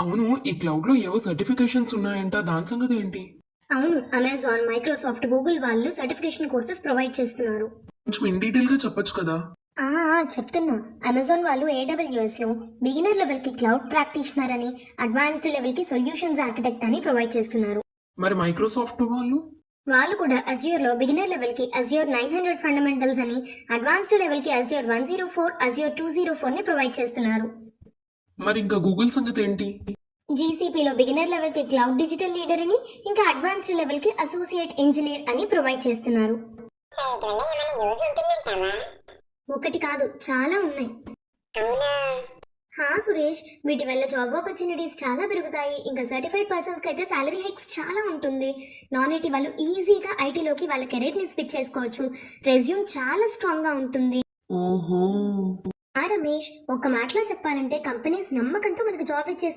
అవును, ఈ క్లౌడ్ లో ఏవో సర్టిఫికేషన్స్ ఉన్నాయంట, దాని సంగతి ఏంటి? అవును, అమెజాన్, మైక్రోసాఫ్ట్, గూగుల్ వాళ్ళు సర్టిఫికేషన్ కోర్సెస్ ప్రొవైడ్ చేస్తున్నారు. కొంచెం ఇన్ డీటెయిల్ గా చెప్పొచ్చు కదా. చెప్తున్నా. అమెజాన్ వాళ్ళు ఏడబ్ల్యూఎస్ లో బిగినర్ లెవెల్ కి క్లౌడ్ ప్రాక్టీషనర్ అని, అడ్వాన్స్డ్ లెవెల్ కి సొల్యూషన్స్ ఆర్కిటెక్ట్ అని ప్రొవైడ్ చేస్తున్నారు. మరి మైక్రోసాఫ్ట్ వాళ్ళు? వాళ్ళు కూడా అజ్యూర్ లో బిగినర్ లెవెల్ కి అజ్యూర్ 900 ఫండమెంటల్స్ అని, అడ్వాన్స్డ్ లెవెల్ కి అజ్యూర్ 104, అజ్యూర్ 204 ని ప్రొవైడ్ చేస్తున్నారు. మరి ఇంకా గూగుల్ సంగతి ఏంటి? జీసీపీలో బిగినర్ లెవెల్ కి క్లౌడ్ డిజిటల్ లీడర్ అని, ఇంకా అడ్వాన్స్డ్ లెవెల్ కి అసోసియేట్ ఇంజనీర్ అని ప్రొవైడ్ చేస్తున్నారు. ఒకటి కాదు, చాలా ఉన్నాయి. సురేష్, వీటి వల్ల జాబ్ ఆపర్చునిటీస్ చాలా పెరుగుతాయి. ఇంకా సర్టిఫైడ్ పర్సన్స్ కి అయితే సాలరీ హైక్స్ చాలా ఉంటుంది. నాన్ ఐటీ వాళ్ళు ఈజీగా ఐటీలోకి వాళ్ళ కెరీర్ ని స్విచ్ చేసుకోవచ్చు. రెజ్యూమ్ చాలా స్ట్రాంగ్ గా ఉంటుంది. ఓహో. రమేష్, ఒక మాటలో చెప్పాలంటే కంపెనీస్ నమ్మకంతో మనకు జాబ్ ఇచ్చేస్తాయి.